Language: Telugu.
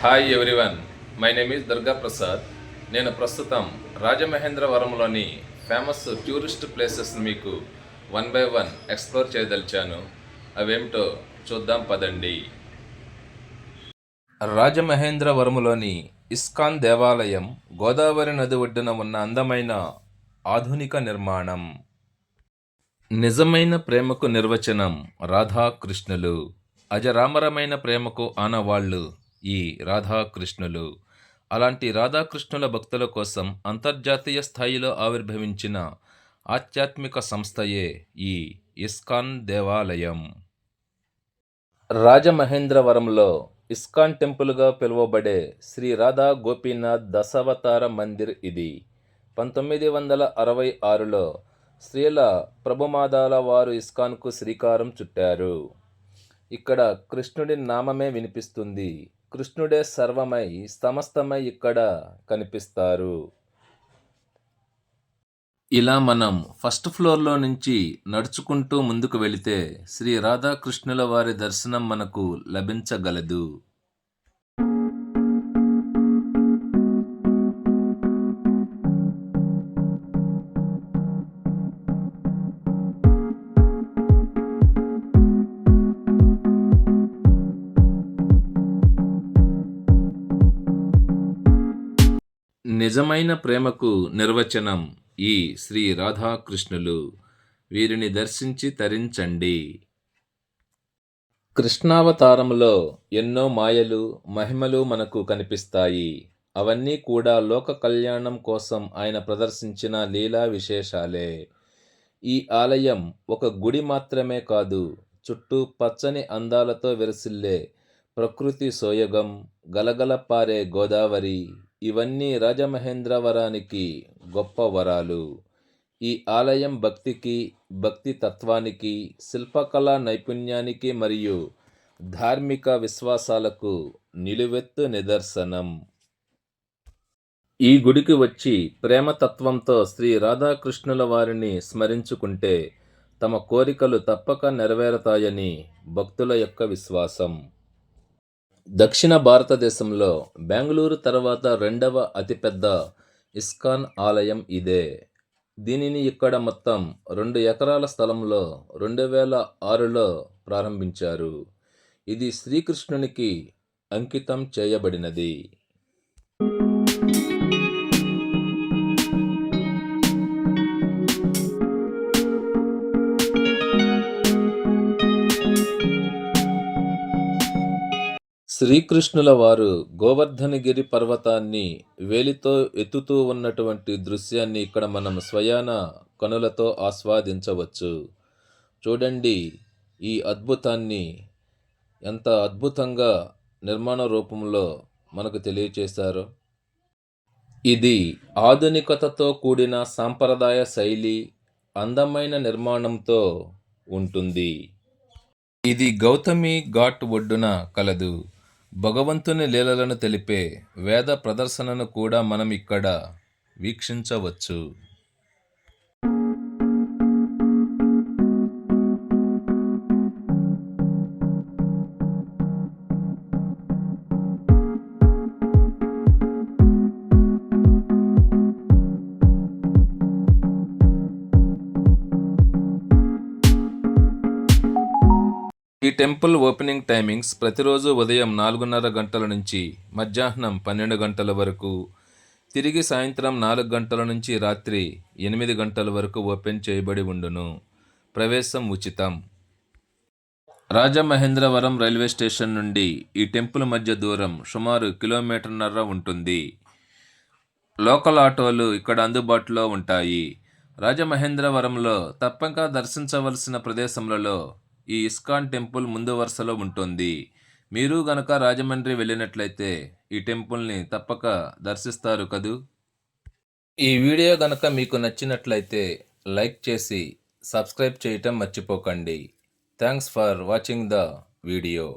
Hi everyone, my name is Durga Prasad. నేను ప్రస్తుతం రాజమహేంద్రవరంలోని ఫేమస్ టూరిస్ట్ ప్లేసెస్ని మీకు వన్ బై వన్ ఎక్స్ప్లోర్ చేయదలిచాను. అవేమిటో చూద్దాం పదండి. రాజమహేంద్రవరంలోని ఇస్కాన్ దేవాలయం గోదావరి నది ఒడ్డున ఉన్న అందమైన ఆధునిక నిర్మాణం. నిజమైన ప్రేమకు నిర్వచనం రాధాకృష్ణులు. అజరామరమైన ప్రేమకు ఆనవాళ్ళు ఈ రాధాకృష్ణులు. అలాంటి రాధాకృష్ణుల భక్తుల కోసం అంతర్జాతీయ స్థాయిలో ఆవిర్భవించిన ఆధ్యాత్మిక సంస్థయే ఈ ఇస్కాన్ దేవాలయం. రాజమహేంద్రవరంలో ఇస్కాన్ టెంపుల్గా పిలువబడే శ్రీ రాధా గోపీనాథ్ దశావతార మందిర్ ఇది. 1966లో శ్రీల ప్రభుమాదాల వారు ఇస్కాన్కు శ్రీకారం చుట్టారు. ఇక్కడ కృష్ణుడి నామమే వినిపిస్తుంది. కృష్ణుడే సర్వమై సమస్తమై ఇక్కడ కనిపిస్తారు. ఇలా మనం ఫస్ట్ ఫ్లోర్లో నుంచి నడుచుకుంటూ ముందుకు వెళితే శ్రీ రాధాకృష్ణుల వారి దర్శనం మనకు లభించగలదు. నిజమైన ప్రేమకు నిర్వచనం ఈ శ్రీ రాధాకృష్ణులు. వీరిని దర్శించి తరించండి. కృష్ణావతారంలో ఎన్నో మాయలు మహిమలు మనకు కనిపిస్తాయి. అవన్నీ కూడా లోక కళ్యాణం కోసం ఆయన ప్రదర్శించిన లీలా విశేషాలే. ఈ ఆలయం ఒక గుడి మాత్రమే కాదు, చుట్టూ పచ్చని అందాలతో విరసిల్లే ప్రకృతి సోయగం, గలగల పారే గోదావరి, ఇవన్నీ రాజమహేంద్రవరానికి గొప్ప వరాలు. ఈ ఆలయం భక్తికి, భక్తి తత్వానికి, శిల్పకళా నైపుణ్యానికి మరియు ధార్మిక విశ్వాసాలకు నిలువెత్తు నిదర్శనం. ఈ గుడికి వచ్చి ప్రేమతత్వంతో శ్రీ రాధాకృష్ణుల వారిని స్మరించుకుంటే తమ కోరికలు తప్పక నెరవేరతాయని భక్తుల యొక్క విశ్వాసం. దక్షిణ భారతదేశంలో బెంగళూరు తర్వాత రెండవ అతిపెద్ద ఇస్కాన్ ఆలయం ఇదే. దీనిని ఇక్కడ మొత్తం 2 ఎకరాల స్థలంలో 2006లో ప్రారంభించారు. ఇది శ్రీకృష్ణునికి అంకితం చేయబడినది. శ్రీకృష్ణుల వారు గోవర్ధనగిరి పర్వతాన్ని వేలితో ఎత్తుతూ ఉన్నటువంటి దృశ్యాన్ని ఇక్కడ మనం స్వయాన కనులతో ఆస్వాదించవచ్చు. చూడండి, ఈ అద్భుతాన్ని ఎంత అద్భుతంగా నిర్మాణ రూపంలో మనకు తెలియచేశారో. ఇది ఆధునికతతో కూడిన సాంప్రదాయ శైలి, అందమైన నిర్మాణంతో ఉంటుంది. ఇది గౌతమి ఘాట్ ఒడ్డున కలదు. భగవంతుని లీలలను తెలిపే వేద ప్రదర్శనను కూడా మనం ఇక్కడ వీక్షించవచ్చు. ఈ టెంపుల్ ఓపెనింగ్ టైమింగ్స్ ప్రతిరోజు ఉదయం 4:30 గంటల నుంచి మధ్యాహ్నం 12 గంటల వరకు, తిరిగి సాయంత్రం 4 గంటల నుంచి రాత్రి 8 గంటల వరకు ఓపెన్ చేయబడి ఉండును. ప్రవేశం ఉచితం. రాజమహేంద్రవరం రైల్వే స్టేషన్ నుండి ఈ టెంపుల్ మధ్య దూరం సుమారు 1.5 కిలోమీటర్ల ఉంటుంది. లోకల్ ఆటోలు ఇక్కడ అందుబాటులో ఉంటాయి. రాజమహేంద్రవరంలో తప్పక దర్శించవలసిన ప్రదేశములలో ఈ ఇస్కాన్ టెంపుల్ ముందు వరుసలో ఉంటుంది. మీరు గనక రాజమండ్రి వెళ్ళినట్లయితే ఈ టెంపుల్ని తప్పక దర్శిస్తారు కదూ. ఈ వీడియో గనక మీకు నచ్చినట్లయితే లైక్ చేసి సబ్స్క్రైబ్ చేయటం మర్చిపోకండి. Thanks for watching the video.